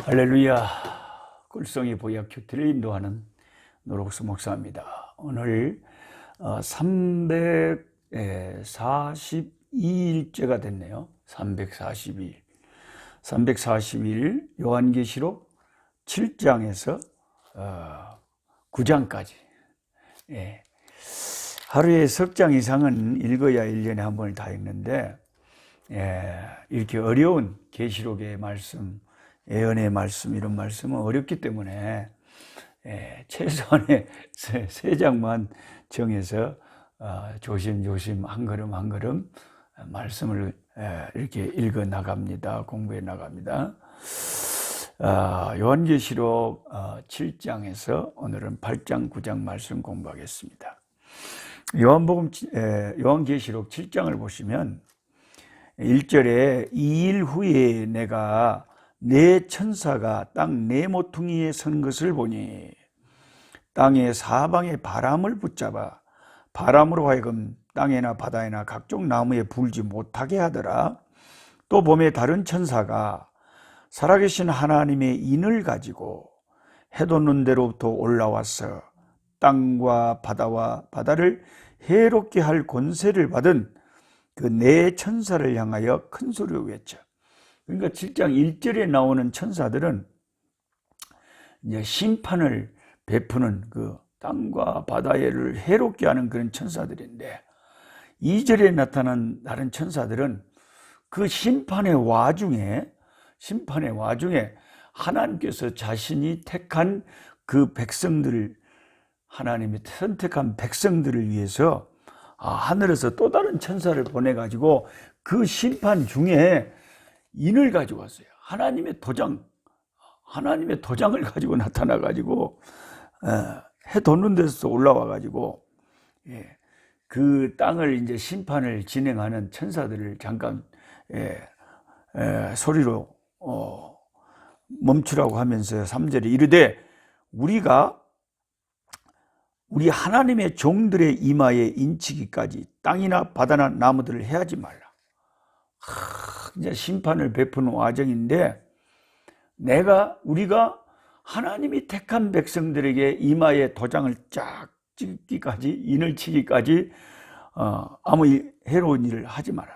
할렐루야. 꿀송이 보약 큐티를 인도하는 노록수 목사입니다. 오늘 342일째가 됐네요. 342일. 342일 요한계시록 7장에서 9장까지. 하루에 석 장 이상은 읽어야 1년에 한 번을 다 읽는데, 이렇게 어려운 계시록의 말씀, 예언의 말씀, 이런 말씀은 어렵기 때문에 최소한의 세 장만 정해서 조심조심 한 걸음 한 걸음 말씀을 이렇게 읽어 나갑니다. 공부해 나갑니다. 요한계시록 7장에서 오늘은 8장, 9장 말씀 공부하겠습니다. 요한계시록 7장을 보시면 1절에 2일 후에 내가 네 천사가 땅 네 모퉁이에 선 것을 보니 땅의 사방에 바람을 붙잡아 바람으로 하여금 땅에나 바다에나 각종 나무에 불지 못하게 하더라. 또 봄에 다른 천사가 살아계신 하나님의 인을 가지고 해돋는 데로부터 올라와서 땅과 바다를 해롭게 할 권세를 받은 그 네 천사를 향하여 큰 소리로 외쳐. 그러니까 7장 1절에 나오는 천사들은 이제 심판을 베푸는 그 땅과 바다를 해롭게 하는 그런 천사들인데, 2절에 나타난 다른 천사들은 그 심판의 와중에 하나님께서 자신이 택한 그 백성들을, 하나님이 선택한 백성들을 위해서 하늘에서 또 다른 천사를 보내가지고 그 심판 중에 인을 가지고 왔어요. 하나님의 도장을 가지고 나타나가지고 해 돋는 데서 올라와가지고 그 땅을 이제 심판을 진행하는 천사들을 잠깐 소리로 멈추라고 하면서 3절에 이르되 우리 하나님의 종들의 이마에 인치기까지 땅이나 바다나 나무들을 해하지 말라. 이제 심판을 베푸는 와정인데, 우리가 하나님이 택한 백성들에게 이마에 도장을 쫙 찍기까지, 인을 치기까지 아무 해로운 일을 하지 마라.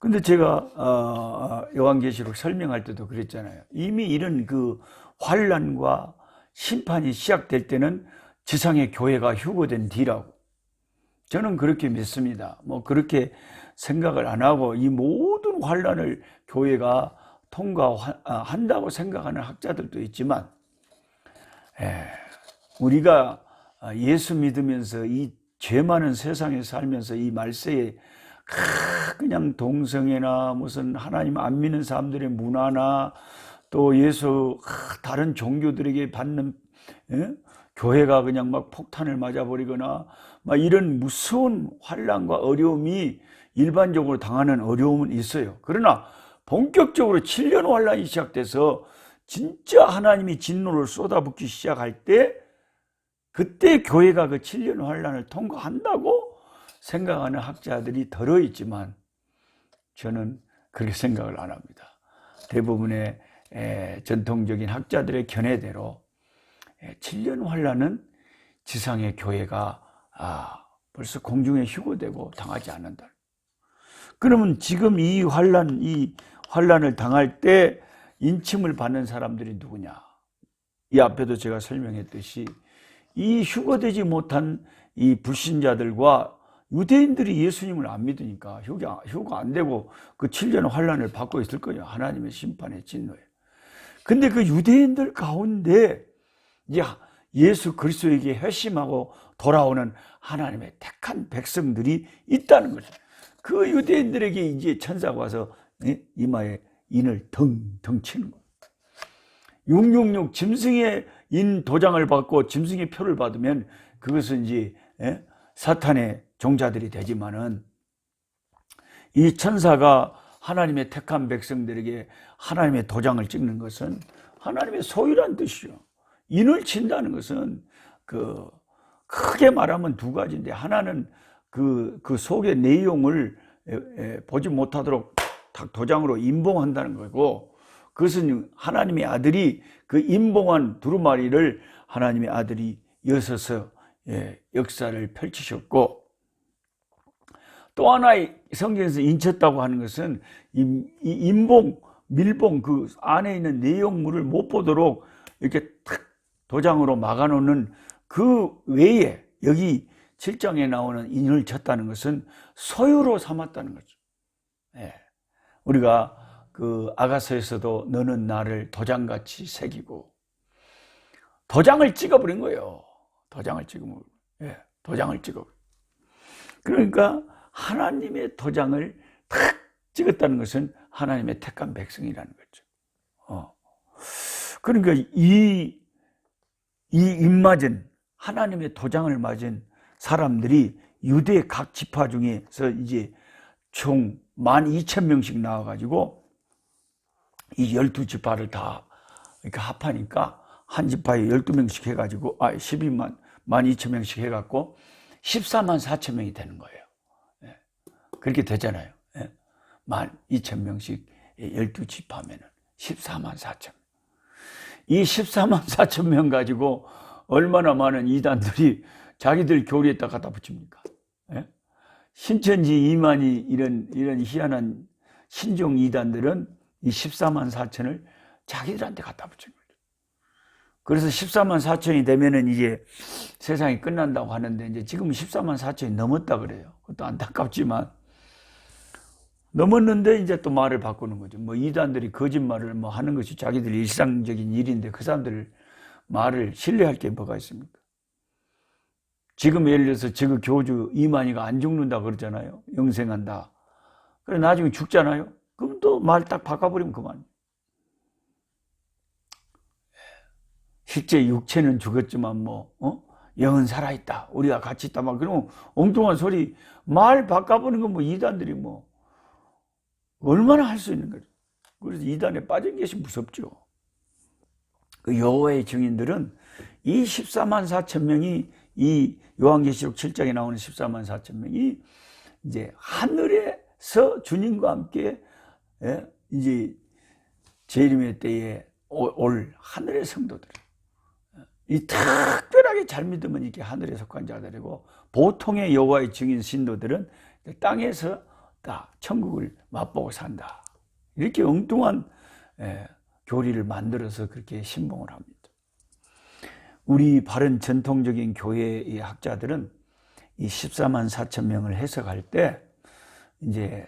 근데 제가 요한계시록 설명할 때도 그랬잖아요. 이미 이런 그 환난과 심판이 시작될 때는 지상의 교회가 휴거된 뒤라고. 저는 그렇게 믿습니다. 그렇게 생각을 안 하고 이 모든 환난을 교회가 통과한다고 생각하는 학자들도 있지만, 우리가 예수 믿으면서 이 죄 많은 세상에 살면서 이 말세에 그냥 동성애나 무슨 하나님 안 믿는 사람들의 문화나 또 다른 종교들에게 받는 교회가 그냥 막 폭탄을 맞아버리거나 막 이런 무서운 환난과 어려움이 일반적으로 당하는 어려움은 있어요. 그러나 본격적으로 7년 환난이 시작돼서 진짜 하나님이 진노를 쏟아붓기 시작할 때, 그때 교회가 그 7년 환난을 통과한다고 생각하는 학자들이 덜어 있지만, 저는 그렇게 생각을 안 합니다. 대부분의 전통적인 학자들의 견해대로 7년 환난은 지상의 교회가 벌써 공중에 휴거되고 당하지 않는다. 그러면 지금 이 환난을 당할 때 인침을 받는 사람들이 누구냐? 이 앞에도 제가 설명했듯이 이 휴거되지 못한 이 불신자들과 유대인들이 예수님을 안 믿으니까 휴거 안 되고 그 7년 환난을 받고 있을 거예요. 하나님의 심판의 진노에. 근데 그 유대인들 가운데 이제 예수 그리스도에게 회심하고 돌아오는 하나님의 택한 백성들이 있다는 거죠. 그 유대인들에게 이제 천사가 와서 이마에 인을 덩덩 치는 거예요. 666 짐승의 인 도장을 받고 짐승의 표를 받으면 그것은 이제 사탄의 종자들이 되지만은, 이 천사가 하나님의 택한 백성들에게 하나님의 도장을 찍는 것은 하나님의 소유란 뜻이죠. 인을 친다는 것은 크게 말하면 두 가지인데, 하나는 그 속의 내용을 보지 못하도록 도장으로 임봉한다는 거고, 그것은 하나님의 아들이 그 임봉한 두루마리를 하나님의 아들이 여서서 역사를 펼치셨고, 또 하나의 성경에서 인쳤다고 하는 것은 이 임봉, 밀봉 그 안에 있는 내용물을 못 보도록 이렇게 탁 도장으로 막아놓는 그 외에 여기 7장에 나오는 인을 쳤다는 것은 소유로 삼았다는 거죠. 우리가 그 아가서에서도 너는 나를 도장같이 새기고, 도장을 찍어버린 거예요. 도장을 찍으면, 도장을 찍어. 그러니까 하나님의 도장을 탁 찍었다는 것은 하나님의 택한 백성이라는 거죠. 그러니까 이 입맞은 하나님의 도장을 맞은 사람들이 유대 각 지파 중에서 이제 총 12,000명씩 나와가지고 이 12지파를 다 이렇게 합하니까 한 지파에 12명씩 해가지고 12,000명씩 해갖고 144,000명이 되는 거예요. 그렇게 되잖아요. 12,000명씩 12지파면은 144,000명. 이 144,000명 가지고 얼마나 많은 이단들이 자기들 교리에다 갖다 붙입니까? 신천지 이만희 이런 희한한 신종 이단들은 이 144,000을 자기들한테 갖다 붙인 거죠. 그래서 144,000이 되면은 이제 세상이 끝난다고 하는데, 이제 지금 144,000이 넘었다 그래요. 그것도 안타깝지만 넘었는데 이제 또 말을 바꾸는 거죠. 뭐 이단들이 거짓말을 뭐 하는 것이 자기들 일상적인 일인데 그 사람들 말을 신뢰할 게 뭐가 있습니까? 지금 예를 들어서 지금 교주 이만희가 안 죽는다 그러잖아요. 영생한다. 그래 나중에 죽잖아요. 그럼 또 말 딱 바꿔버리면 그만. 실제 육체는 죽었지만 영은 살아있다. 우리가 같이 있다. 막 그러면 엉뚱한 소리 말 바꿔버리는 건 뭐 이단들이 얼마나 할 수 있는 거죠. 그래서 이단에 빠진 것이 무섭죠. 그 여호와의 증인들은 이 144,000명이 이 요한계시록 7장에 나오는 144,000명이 이제 하늘에서 주님과 함께 이제 재림의 때에 올 하늘의 성도들, 이 특별하게 잘 믿으면 이게 하늘에 속한 자들이고, 보통의 여호와의 증인 신도들은 땅에서 다 천국을 맛보고 산다. 이렇게 엉뚱한 교리를 만들어서 그렇게 신봉을 합니다. 우리 바른 전통적인 교회의 학자들은 이 144,000명을 해석할 때 이제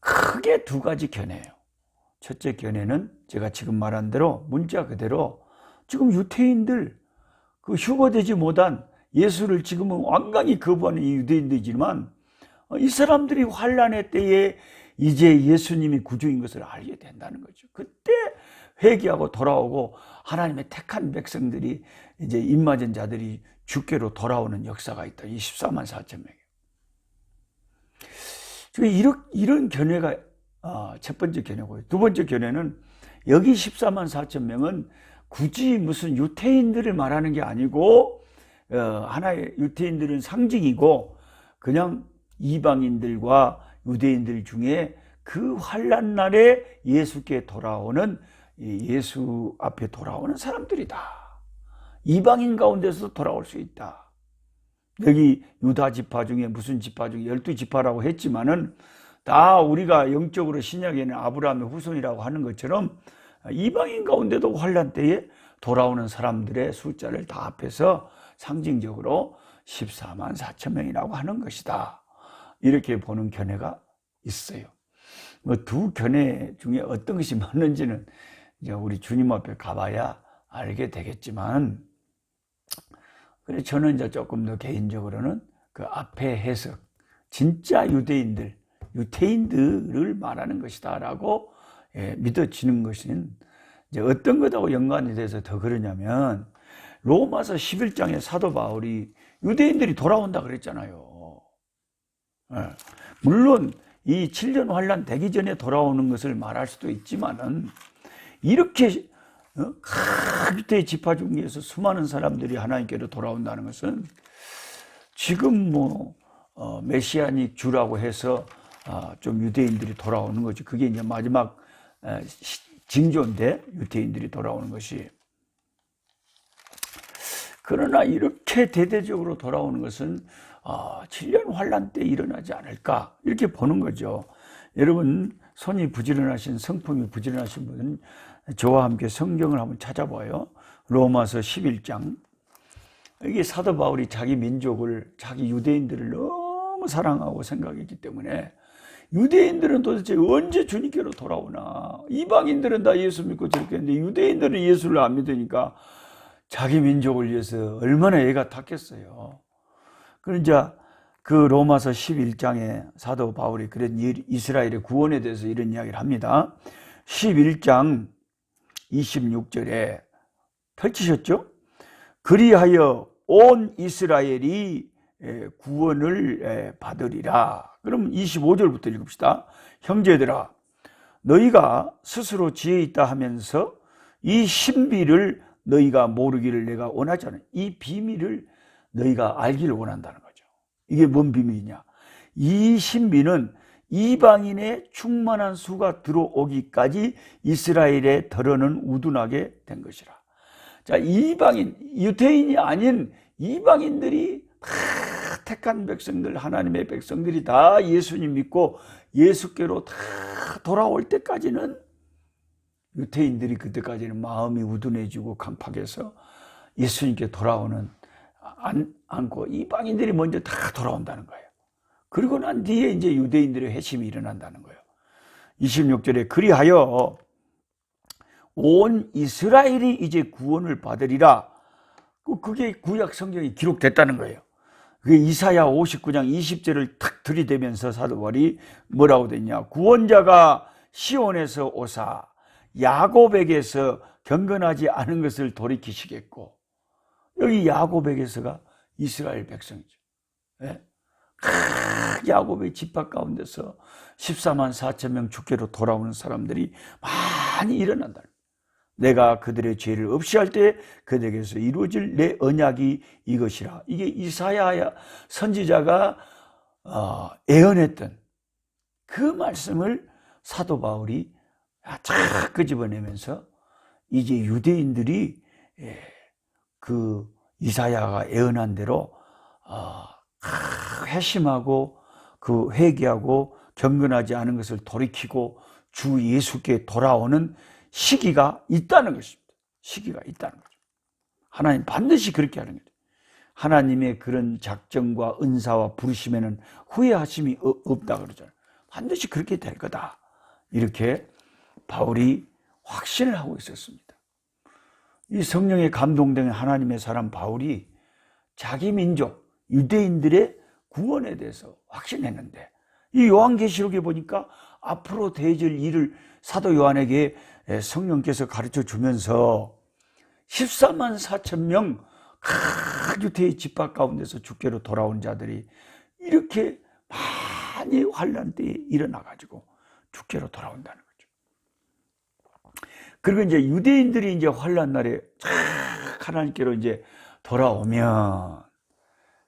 크게 두 가지 견해예요. 첫째 견해는 제가 지금 말한 대로 문자 그대로 지금 유태인들, 그 휴거되지 못한 예수를 지금은 완강히 거부하는 이 유대인들이지만, 이 사람들이 환란의 때에 이제 예수님이 구주인 것을 알게 된다는 거죠. 그때 회개하고 돌아오고 하나님의 택한 백성들이 이제 입맞은 자들이 주께로 돌아오는 역사가 있다. 244,000명. 이런 견해가 첫 번째 견해고요. 두 번째 견해는 여기 144,000명은 굳이 무슨 유태인들을 말하는 게 아니고 하나의 유태인들은 상징이고 그냥 이방인들과 유대인들 중에 그 환난 날에 예수께 돌아오는, 예수 앞에 돌아오는 사람들이다. 이방인 가운데서 돌아올 수 있다. 여기 유다 지파 중에 무슨 지파 중에 12지파라고 했지만은 다 우리가 영적으로 신약에는 아브라함의 후손이라고 하는 것처럼 이방인 가운데도 환난 때에 돌아오는 사람들의 숫자를 다 합해서 상징적으로 144,000명이라고 하는 것이다. 이렇게 보는 견해가 있어요. 두 견해 중에 어떤 것이 맞는지는 이제 우리 주님 앞에 가봐야 알게 되겠지만, 그래 저는 이제 조금 더 개인적으로는 그 앞에 해석, 진짜 유태인들을 말하는 것이다라고 믿어지는 것은 이제 어떤 것하고 연관이 돼서 더 그러냐면, 로마서 11장에 사도 바울이 유대인들이 돌아온다 그랬잖아요. 물론 이 7년 환란 되기 전에 돌아오는 것을 말할 수도 있지만은, 이렇게 유대 지파 중에서 수많은 사람들이 하나님께로 돌아온다는 것은 지금 메시아닉 주라고 해서 좀 유대인들이 돌아오는 거죠. 그게 이제 마지막 징조인데, 유대인들이 돌아오는 것이. 그러나 이렇게 대대적으로 돌아오는 것은 7년 환란 때 일어나지 않을까, 이렇게 보는 거죠. 여러분, 손이 부지런하신, 성품이 부지런하신 분은 저와 함께 성경을 한번 찾아봐요. 로마서 11장. 이게 사도 바울이 자기 민족을, 자기 유대인들을 너무 사랑하고 생각했기 때문에, 유대인들은 도대체 언제 주님께로 돌아오나, 이방인들은 다 예수 믿고 저렇게 했는데 유대인들은 예수를 안 믿으니까 자기 민족을 위해서 얼마나 애가 탔겠어요. 그러자 그 로마서 11장에 사도 바울이 그런 이스라엘의 구원에 대해서 이런 이야기를 합니다. 11장 26절에 펼치셨죠? 그리하여 온 이스라엘이 구원을 받으리라. 그럼 25절부터 읽읍시다. 형제들아, 너희가 스스로 지혜 있다 하면서 이 신비를 너희가 모르기를 내가 원하지 않아. 이 비밀을 너희가 알기를 원한다는 거죠. 이게 뭔 비밀이냐? 이 신비는 이방인의 충만한 수가 들어오기까지 이스라엘의 덜어는 우둔하게 된 것이라. 자, 이방인, 유대인이 아닌 이방인들이 다 택한 백성들, 하나님의 백성들이 다 예수님 믿고 예수께로 다 돌아올 때까지는, 유대인들이 그때까지는 마음이 우둔해지고 강팍해서 예수님께 돌아오는 않고 이방인들이 먼저 다 돌아온다는 거예요. 그리고 난 뒤에 이제 유대인들의 회심이 일어난다는 거예요. 26절에 그리하여 온 이스라엘이 이제 구원을 받으리라. 그게 구약 성경에 기록됐다는 거예요. 그게 이사야 59장 20절을 탁 들이대면서 사도 바울이 뭐라고 됐냐? 구원자가 시온에서 오사 야곱에게서 경건하지 않은 것을 돌이키시겠고, 여기 야곱에게서가 이스라엘 백성이죠. 네? 야곱의 집합 가운데서 14만 4천 명 주께로 돌아오는 사람들이 많이 일어난다. 내가 그들의 죄를 없이 할 때 그들에게서 이루어질 내 언약이 이것이라. 이게 이사야 선지자가 예언했던 그 말씀을 사도 바울이 쫙 끄집어내면서 이제 유대인들이 그 이사야가 예언한 대로 회심하고 그 회개하고 경건하지 않은 것을 돌이키고 주 예수께 돌아오는 시기가 있다는 것입니다. 시기가 있다는 거죠. 하나님 반드시 그렇게 하는 거죠. 하나님의 그런 작정과 은사와 부르심에는 후회하심이 없다 그러잖아요. 반드시 그렇게 될 거다. 이렇게 바울이 확신을 하고 있었습니다. 이 성령에 감동된 하나님의 사람 바울이 자기 민족 유대인들의 구원에 대해서 확신했는데, 이 요한계시록에 보니까 앞으로 되어질 일을 사도 요한에게 성령께서 가르쳐 주면서 14만 4천 명 유대의 집합 가운데서 주께로 돌아온 자들이 이렇게 많이 환란 때에 일어나가지고 주께로 돌아온다는 거죠. 그리고 이제 유대인들이 이제 환란 날에 하나님께로 이제 돌아오면,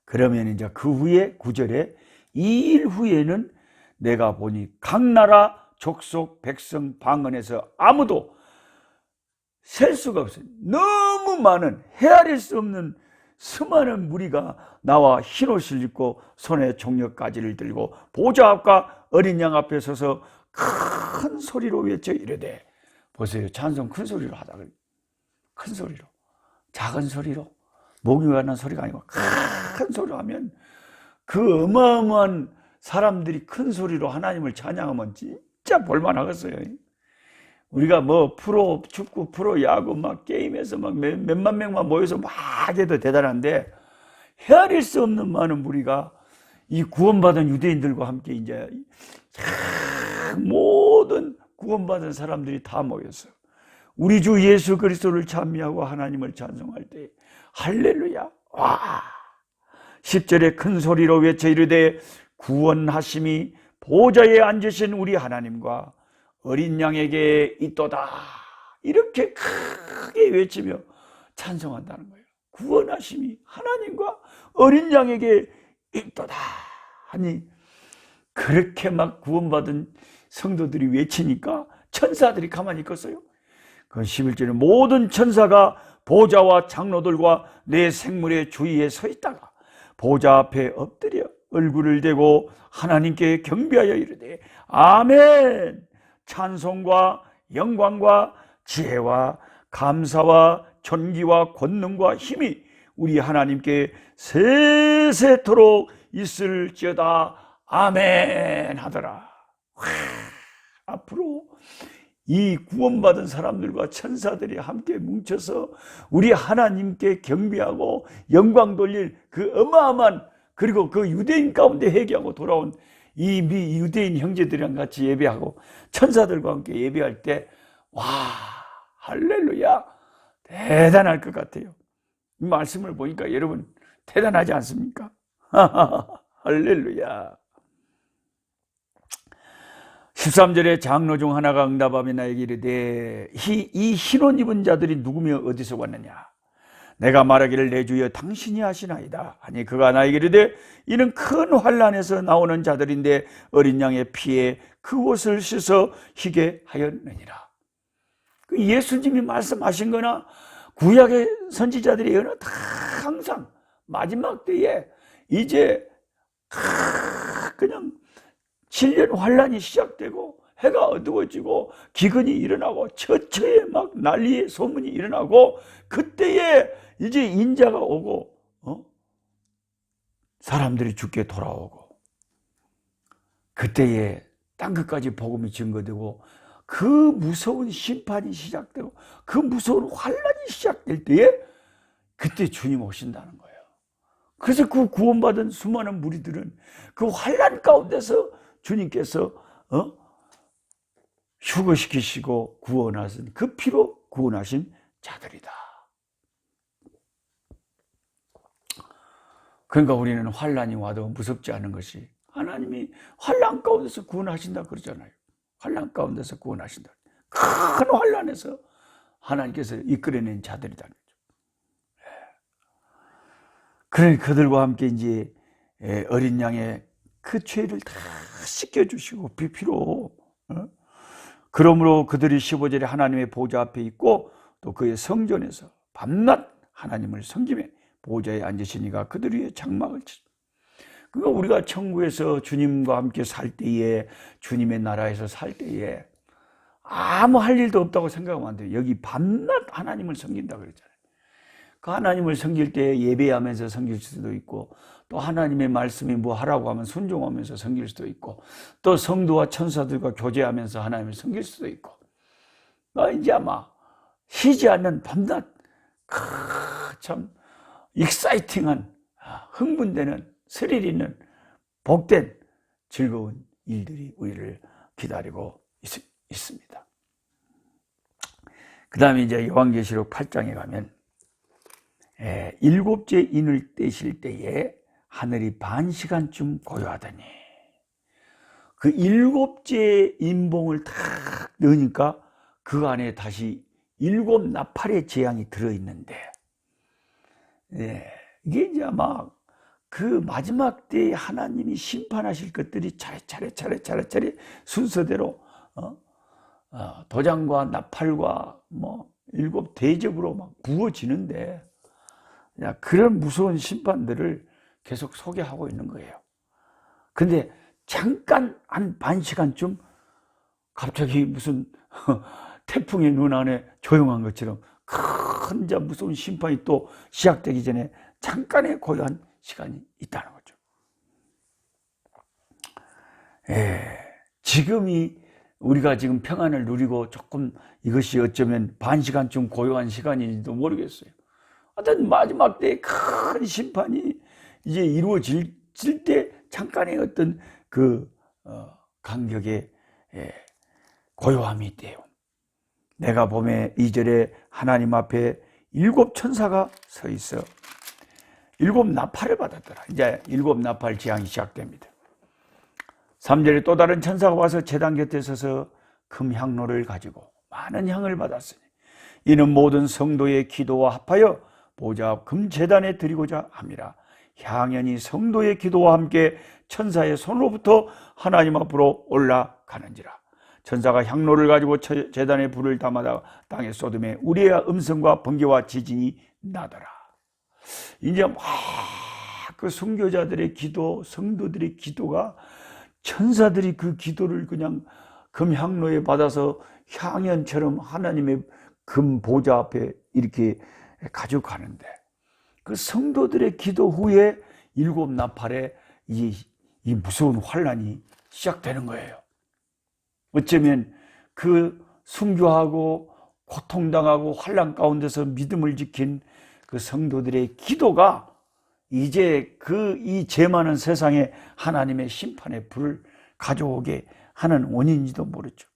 그러면 이제 그 후에 9절에 2일 후에는 내가 보니 각 나라 족속 백성 방언에서 아무도 셀 수가 없어요. 너무 많은, 헤아릴 수 없는 수많은 무리가 나와 흰옷을 입고 손에 종려가지를 들고 보좌 앞과 어린 양 앞에 서서 큰 소리로 외쳐 이르되. 보세요, 찬송 큰 소리로 하다 그래요. 큰 소리로, 작은 소리로, 목이 가는 소리가 아니고 큰 소리로 하면 그 어마어마한 사람들이 큰 소리로 하나님을 찬양하면 진짜 볼만하겠어요. 우리가 뭐 프로 축구, 프로 야구 막 게임에서 막 몇만 명만 모여서 막 해도 대단한데, 헤아릴 수 없는 많은 무리가 이 구원받은 유대인들과 함께 이제 모든 구원받은 사람들이 다 모여서 우리 주 예수 그리스도를 찬미하고 하나님을 찬송할 때 할렐루야, 와, 10절에 큰 소리로 외쳐 이르되 구원하심이 보좌에 앉으신 우리 하나님과 어린 양에게 있도다. 이렇게 크게 외치며 찬송한다는 거예요. 구원하심이 하나님과 어린 양에게 있도다 하니, 그렇게 막 구원받은 성도들이 외치니까 천사들이 가만히 있겠어요? 그 11절에 모든 천사가 보좌와 장로들과 내 생물의 주위에 서 있다가 보좌 앞에 엎드려 얼굴을 대고 하나님께 경배하여 이르되 아멘. 찬송과 영광과 지혜와 감사와 존귀와 권능과 힘이 우리 하나님께 세세토록 있을지어다. 아멘 하더라. 앞으로 이 구원받은 사람들과 천사들이 함께 뭉쳐서 우리 하나님께 경배하고 영광 돌릴 그 어마어마한, 그리고 그 유대인 가운데 회개하고 돌아온 이 미 유대인 형제들이랑 같이 예배하고 천사들과 함께 예배할 때, 와, 할렐루야, 대단할 것 같아요. 이 말씀을 보니까 여러분 대단하지 않습니까? 할렐루야. 13절에 장로 중 하나가 응답하며 나에게 이르되 이 흰옷 입은 자들이 누구며 어디서 왔느냐? 내가 말하기를 내 주여 당신이 하시나이다 하니 그가 나에게 이르되 이는 큰 환난에서 나오는 자들인데 어린 양의 피에 그 옷을 씻어 희게 하였느니라. 예수님이 말씀하신 거나 구약의 선지자들이 다 항상 마지막 때에 이제 그냥 7년 환란이 시작되고 해가 어두워지고 기근이 일어나고 처처에 막 난리의 소문이 일어나고 그때에 이제 인자가 오고 사람들이 죽게 돌아오고 그때에 땅끝까지 복음이 증거되고 그 무서운 심판이 시작되고 그 무서운 환란이 시작될 때에 그때 주님 오신다는 거예요. 그래서 그 구원받은 수많은 무리들은 그 환란 가운데서 주님께서 휴거시키시고 구원하신 그 피로 구원하신 자들이다. 그러니까 우리는 환란이 와도 무섭지 않은 것이 하나님이 환란 가운데서 구원하신다 그러잖아요. 환란 가운데서 구원하신다. 큰 환란에서 하나님께서 이끌어낸 자들이다. 그러니 그들과 함께 이제 어린 양의 그 죄를 다 씻겨주시고 피로 그러므로 그들이 15절에 하나님의 보좌 앞에 있고 또 그의 성전에서 밤낮 하나님을 섬기며 보좌에 앉으시니가 그들 위에 장막을 치죠. 그러니까 우리가 천국에서 주님과 함께 살 때에 주님의 나라에서 살 때에 아무 할 일도 없다고 생각하면 안 돼요. 여기 밤낮 하나님을 섬긴다 그랬잖아요. 그 하나님을 섬길 때 예배하면서 섬길 수도 있고 또 하나님의 말씀이 뭐 하라고 하면 순종하면서 섬길 수도 있고 또 성도와 천사들과 교제하면서 하나님을 섬길 수도 있고 이제 아마 쉬지 않는 밤낮 참 익사이팅한 흥분되는 스릴 있는 복된 즐거운 일들이 우리를 기다리고 있습니다. 그 다음에 이제 요한계시록 8장에 가면 일곱째 인을 떼실 때에 하늘이 반 시간쯤 고요하더니 그 일곱째 인봉을 탁 넣으니까 그 안에 다시 일곱 나팔의 재앙이 들어있는데 이게 이제 아마 그 마지막 때에 하나님이 심판하실 것들이 차례차례 순서대로 도장과 나팔과 뭐 일곱 대접으로 막 부어지는데 그런 무서운 심판들을 계속 소개하고 있는 거예요. 근데 잠깐 한 반 시간쯤 갑자기 무슨 태풍의 눈 안에 조용한 것처럼 큰 무서운 심판이 또 시작되기 전에 잠깐의 고요한 시간이 있다는 거죠. 지금이 우리가 지금 평안을 누리고 조금 이것이 어쩌면 반 시간쯤 고요한 시간인지도 모르겠어요. 하여튼 마지막 때에 큰 심판이 이제 이루어질 때 잠깐의 어떤 그 간격의 고요함이 있대요. 내가 봄에 2절에 하나님 앞에 일곱 천사가 서 있어 일곱 나팔을 받았더라. 이제 일곱 나팔 재앙이 시작됩니다. 3절에 또 다른 천사가 와서 제단 곁에 서서 금향로를 가지고 많은 향을 받았으니 이는 모든 성도의 기도와 합하여 보좌 앞 금제단에 드리고자 함이라. 향연이 성도의 기도와 함께 천사의 손으로부터 하나님 앞으로 올라가는지라. 천사가 향로를 가지고 제단에 불을 담아다 땅에 쏟음에 우리의 음성과 번개와 지진이 나더라. 이제 막 그 순교자들의 기도, 성도들의 기도가 천사들이 그 기도를 그냥 금향로에 받아서 향연처럼 하나님의 금 보좌 앞에 이렇게 가져가는데, 그 성도들의 기도 후에 일곱 나팔에 이 무서운 환란이 시작되는 거예요. 어쩌면 그 순교하고 고통당하고 환란 가운데서 믿음을 지킨 그 성도들의 기도가 이제 이 죄 많은 세상에 하나님의 심판의 불을 가져오게 하는 원인인지도 모르죠.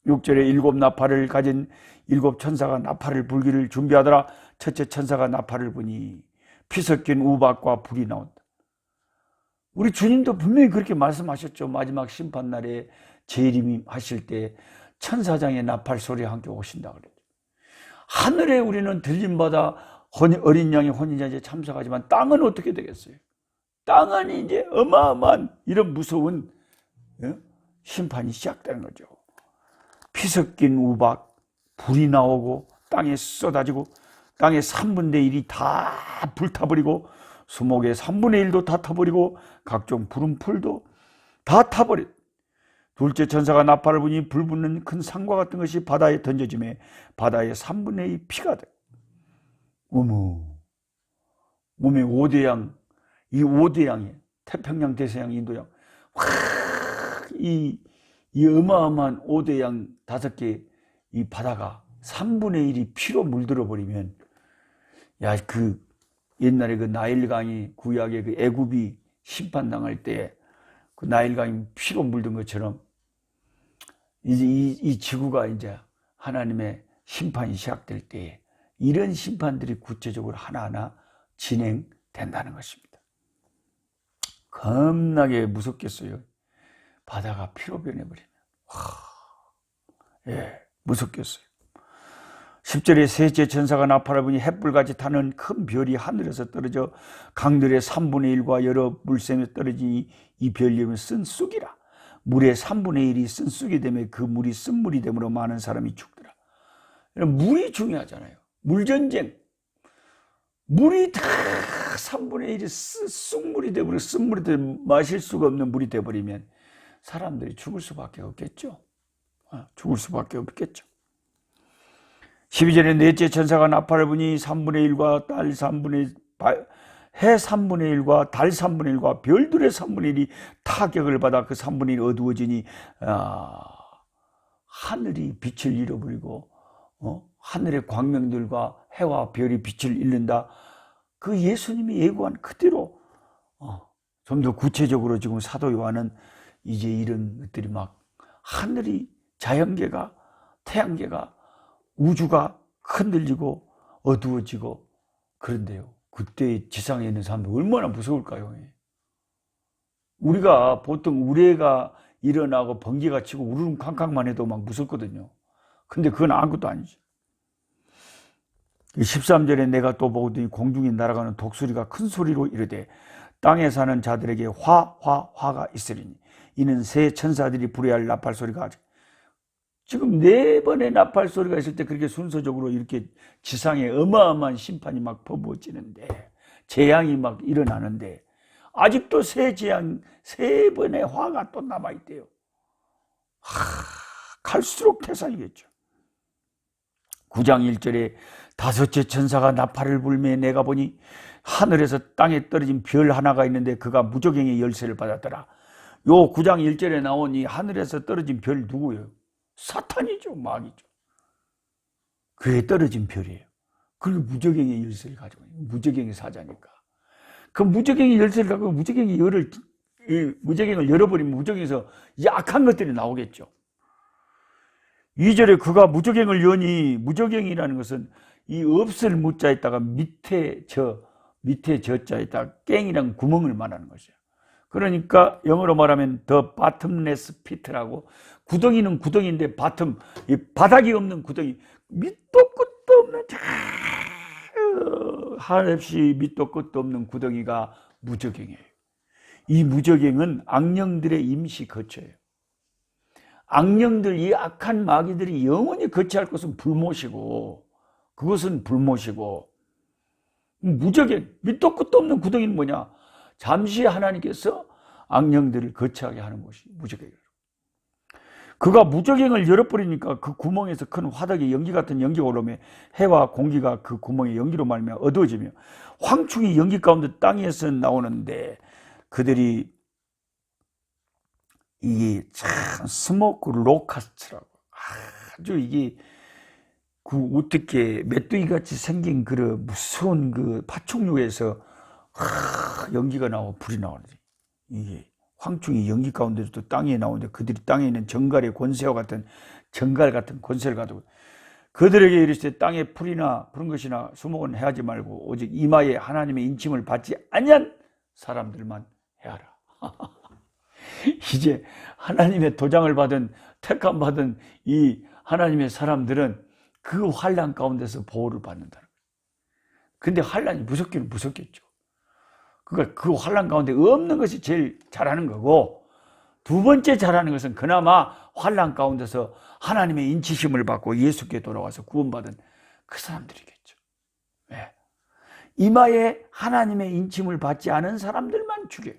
6절에 일곱 나팔을 가진 일곱 천사가 나팔을 불기를 준비하더라. 첫째 천사가 나팔을 부니 피 섞인 우박과 불이 나온다. 우리 주님도 분명히 그렇게 말씀하셨죠. 마지막 심판날에 재림이 하실 때 천사장의 나팔 소리와 함께 오신다 그랬죠. 하늘에 우리는 들림받아 어린 양의 혼인잔치에 참석하지만 땅은 어떻게 되겠어요? 땅은 이제 어마어마한 이런 무서운 심판이 시작되는 거죠. 피 섞인 우박, 불이 나오고 땅에 쏟아지고 땅의 3분의 1이 다 불타버리고 수목의 3분의 1도 다 타버리고 각종 푸른 풀도 다 타버려. 둘째 천사가 나팔을 부니 불 붙는 큰 상과 같은 것이 바다에 던져지매 바다의 3분의 2 피가 돼. 어머, 몸에 5대 양, 이 5대 양이 태평양, 대서양, 인도양, 이 어마어마한 5대 양 5개 이 바다가 3분의 1이 피로 물들어 버리면, 야, 그 옛날에 그 나일강이 구약의 그 애굽이 심판당할 때 그 나일강이 피로 물든 것처럼 이제 이 지구가 이제 하나님의 심판이 시작될 때 이런 심판들이 구체적으로 하나하나 진행된다는 것입니다. 겁나게 무섭겠어요. 바다가 피로 변해버리면. 무섭겠어요. 10절에 셋째 천사가 나팔을 부니 햇불같이 타는 큰 별이 하늘에서 떨어져 강들의 3분의 1과 여러 물샘에 떨어지니 이 별 이름은 쓴 쑥이라. 물의 3분의 1이 쓴 쑥이 되며 그 물이 쓴물이 되므로 많은 사람이 죽더라. 물이 중요하잖아요. 물전쟁. 물이 다 3분의 1이 쑥물이 되버리고 쓴물이 돼 마실 수가 없는 물이 돼버리면 사람들이 죽을 수밖에 없겠죠. 죽을 수밖에 없겠죠. 12절에 넷째 천사가 나팔을 부니 3분의 1과 해 3분의 1과 달 3분의 1과 별들의 3분의 1이 타격을 받아 그 3분의 1이 어두워지니 하늘이 빛을 잃어버리고 하늘의 광명들과 해와 별이 빛을 잃는다. 그 예수님이 예고한 그대로 좀 더 구체적으로 지금 사도 요한은 이제 이런 것들이 막 하늘이 자연계가 태양계가 우주가 흔들리고 어두워지고 그런데요. 그때 지상에 있는 사람들 얼마나 무서울까요? 우리가 보통 우레가 일어나고 번개가 치고 우르릉캉캉만 해도 막 무섭거든요. 근데 그건 아무것도 아니죠. 13절에 내가 또 보더니 공중에 날아가는 독수리가 큰 소리로 이르되 땅에 사는 자들에게 화가 있으리니 이는 새 천사들이 불해할 나팔 소리가 지금 4번의 나팔 소리가 있을 때 그렇게 순서적으로 이렇게 지상에 어마어마한 심판이 막 퍼부어지는데 재앙이 막 일어나는데 아직도 새 재앙 3번의 화가 또 남아있대요. 갈수록 태산이겠죠. 9장 1절에 다섯째 천사가 나팔을 불매 내가 보니 하늘에서 땅에 떨어진 별 하나가 있는데 그가 무저갱의 열쇠를 받았더라. 요 9장 1절에 나오니 하늘에서 떨어진 별 누구예요? 사탄이죠. 마귀죠. 그에 떨어진 별이에요. 그리고 무저갱의 열쇠를 가지고 있어요. 무저갱의 사자니까. 그 무저갱의 열쇠를 갖고 무저갱을 열어버리면 무저갱에서 약한 것들이 나오겠죠. 2절에 그가 무저갱을 여니 무저갱이라는 것은 이 없을 무자에다가 밑에 저자에다가 깽이랑 구멍을 말하는 것이에요. 그러니까 영어로 말하면 the bottomless pit라고 구덩이는 구덩이인데 이 바닥이 없는 구덩이 밑도 끝도 없는 한없이 밑도 끝도 없는 구덩이가 무저갱이에요. 이 무저갱은 악령들의 임시 거처예요. 악령들, 이 악한 마귀들이 영원히 거치할 것은 불못이고, 그것은 불못이고, 무적의 밑도 끝도 없는 구덩이는 뭐냐? 잠시 하나님께서 악령들을 거치하게 하는 것이 무적의. 그가 무적행을 열어버리니까 그 구멍에서 큰 화덕에 연기 같은 연기가 오르며 해와 공기가 그 구멍에 연기로 말미암아 어두워지며 황충이 연기 가운데 땅에서 나오는데 그들이 이게 참 스모크 로카스트라고 아주 이게 그 어떻게 메뚜기 같이 생긴 그런 무서운 그 파충류에서 연기가 나오고 불이 나오는지 이게 황충이 연기 가운데도 땅에 나오는데 그들이 땅에 있는 정갈의 권세와 같은 정갈 같은 권세를 가지고 그들에게 이르시되 땅에 풀이나 푸른 것이나 수목은 해하지 말고 오직 이마에 하나님의 인침을 받지 아니한 사람들만 해하라. 이제 하나님의 도장을 받은 택함 받은 이 하나님의 사람들은 그 환난 가운데서 보호를 받는다는 거예요. 근데 환난이 무섭기는 무섭겠죠. 그러니까 그 환난 가운데 없는 것이 제일 잘하는 거고 두 번째 잘하는 것은 그나마 환난 가운데서 하나님의 인치심을 받고 예수께 돌아와서 구원받은 그 사람들이겠죠. 네. 이마에 하나님의 인침을 받지 않은 사람들만 죽여요.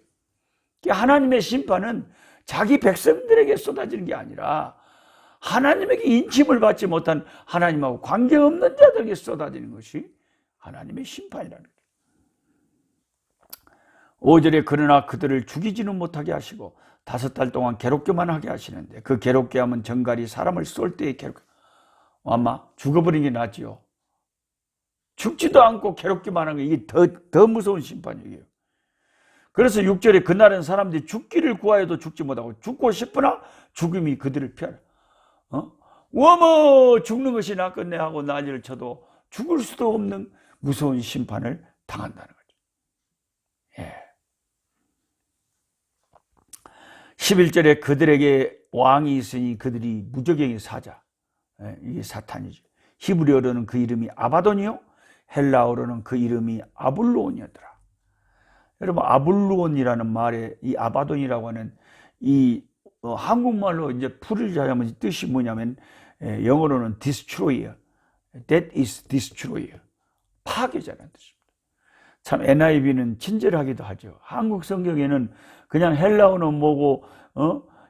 하나님의 심판은 자기 백성들에게 쏟아지는 게 아니라 하나님에게 인침을 받지 못한 하나님하고 관계없는 자들에게 쏟아지는 것이 하나님의 심판이라는 거예요. 5절에 그러나 그들을 죽이지는 못하게 하시고 5달 동안 괴롭게만 하게 하시는데 그 괴롭게 하면 정갈이 사람을 쏠 때에 괴롭게 아마 죽어버리는 게 낫지요. 죽지도 않고 괴롭게만 하는 게 이게 더 무서운 심판이에요. 그래서 6절에 그날은 사람들이 죽기를 구하여도 죽지 못하고 죽고 싶으나 죽음이 그들을 피하라. 어머 죽는 것이 낫겠네 하고 난리를 쳐도 죽을 수도 없는 무서운 심판을 당한다는 거죠. 예. 11절에 그들에게 왕이 있으니 그들이 무적행의 사자. 이게 사탄이죠. 히브리어로는 그 이름이 아바돈이요 헬라어로는 그 이름이 아블로온이었더라. 여러분 아블로온이라는 말에 이 아바돈이라고 하는 이 한국말로 이제 풀이자면 뜻이 뭐냐면 영어로는 destroyer, that is destroyer, 파괴자라는 뜻입니다. 참 NIV는 친절하기도 하죠. 한국 성경에는 그냥 헬라어는 뭐고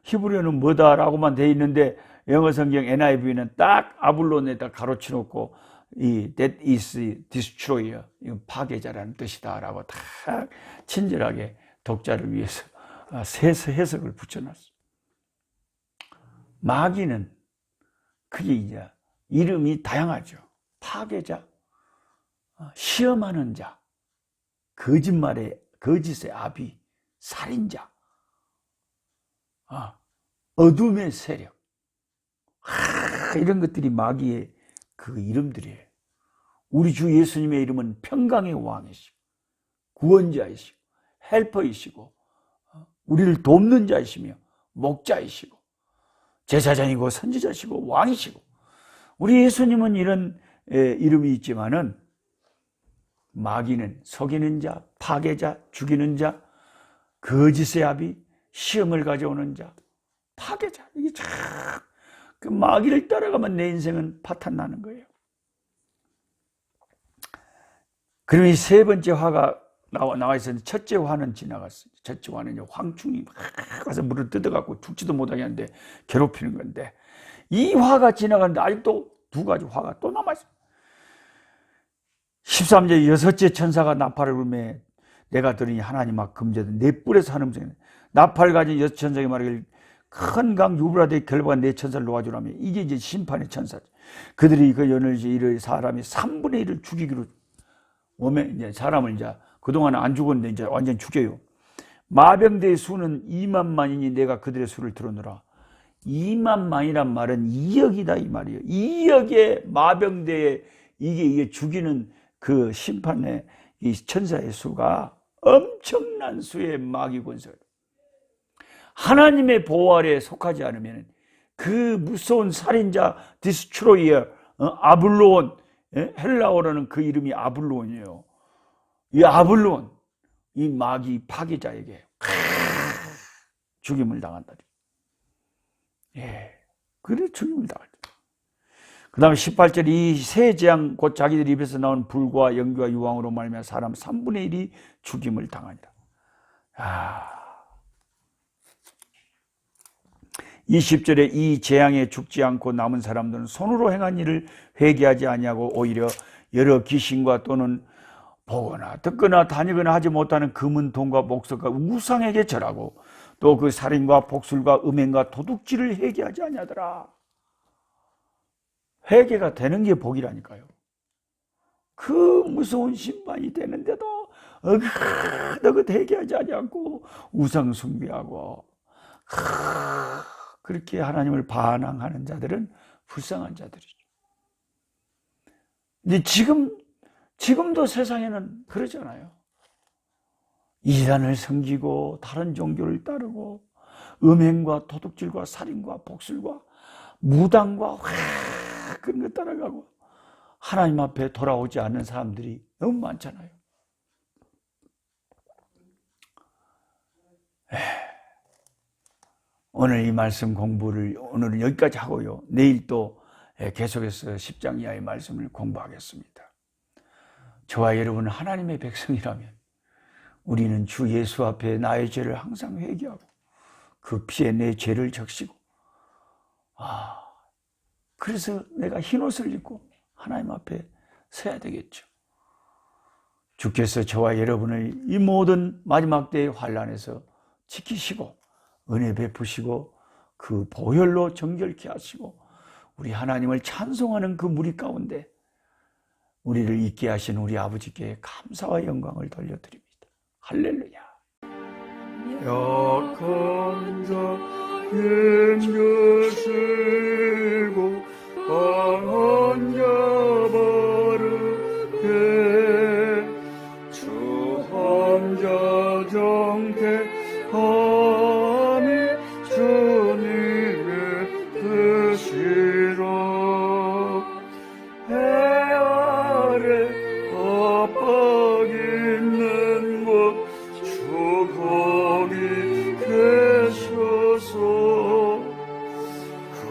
히브리어는 뭐다라고만 돼 있는데 영어 성경 NIV는 딱 아블론에다 가로치 놓고 이 that is destroyer, 이건 파괴자라는 뜻이다라고 딱 친절하게 독자를 위해서 해석을 붙여놨어요. 마귀는 그게 이제 이름이 다양하죠. 파괴자, 시험하는 자, 거짓의 아비, 살인자, 어둠의 세력, 이런 것들이 마귀의 그 이름들이에요. 우리 주 예수님의 이름은 평강의 왕이시고 구원자이시고 헬퍼이시고 우리를 돕는 자이시며 목자이시고 제사장이고 선지자시고 왕이시고 우리 예수님은 이런 이름이 있지만은 마귀는 속이는 자, 파괴자, 죽이는 자, 거짓의 아비, 시험을 가져오는 자, 파괴자. 이게 참 그 마귀를 따라가면 내 인생은 파탄나는 거예요. 그럼 이 세 번째 화가 나와 있었는데 첫째 화는 지나갔어요. 첫째 화는 황충이 막 가서 물을 뜯어갖고 죽지도 못하게 하는데 괴롭히는 건데 이 화가 지나갔는데 아직도 두 가지 화가 또 남아있어요. 13절 여섯째 천사가 나팔을 불며 내가 들으니 하나님 앞 금제된 네 뿔에서 하는 음성이 나팔 가진 여섯 천사가 말하길 큰 강 유브라데 결박한 네 천사를 놓아주라며 이게 이제 심판의 천사죠. 그들이 그 연을 이를 사람이 3분의 1을 죽이기로 오면 이제 사람을 이제 그동안 안 죽었는데 이제 완전 죽여요. 마병대의 수는 2만만이니 내가 그들의 수를 들어놓으라. 2만만이란 말은 2억이다 이 말이에요. 2억의 마병대에 이게 죽이는 그 심판의 이 천사의 수가 엄청난 수의 마귀 권세가 하나님의 보호 아래에 속하지 않으면 그 무서운 살인자 디스트로이어 아블로온, 헬라어로는 그 이름이 아블로온이에요. 이 아블로온, 이 마귀 파괴자에게 죽임을 당한다. 예, 그래 죽임을 당하죠. 그 다음에 18절, 이 세 재앙 곧 자기들 입에서 나온 불과 연기와 유황으로 말미암아 사람 3분의 1이 죽임을 당하니라. 20절에 이 재앙에 죽지 않고 남은 사람들은 손으로 행한 일을 회개하지 아니하고 오히려 여러 귀신과 또는 보거나 듣거나 다니거나 하지 못하는 금은 돈과 목석과 우상에게 절하고 또 그 살인과 복술과 음행과 도둑질을 회개하지 아니하더라. 회개가 되는 게 복이라니까요. 그 무서운 심판이 되는데도 너긋 회개하지 아니하고 우상 숭배하고 그렇게 하나님을 반항하는 자들은 불쌍한 자들이죠. 근데 지금도 세상에는 그러잖아요. 이단을 섬기고 다른 종교를 따르고 음행과 도둑질과 살인과 복술과 무당과 그런 거 따라가고 하나님 앞에 돌아오지 않는 사람들이 너무 많잖아요. 오늘 이 말씀 공부를 오늘은 여기까지 하고요. 내일 또 계속해서 10장 이하의 말씀을 공부하겠습니다. 저와 여러분은 하나님의 백성이라면 우리는 주 예수 앞에 나의 죄를 항상 회개하고 그 피에 내 죄를 적시고 그래서 내가 흰옷을 입고 하나님 앞에 서야 되겠죠. 주께서 저와 여러분을 이 모든 마지막 때의 환난에서 지키시고 은혜 베푸시고 그 보혈로 정결케 하시고 우리 하나님을 찬송하는 그 무리 가운데 우리를 있게 하신 우리 아버지께 감사와 영광을 돌려드립니다. 할렐루야. 약한 자 힘주시고 강한 자 바르게 주 환자 정케함이 주님의 뜻이라. 해 아래 압박 있는 곳 주 거기 계셔서 그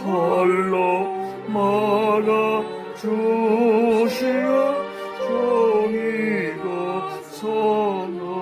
팔로 막아 주시어 정의가 선하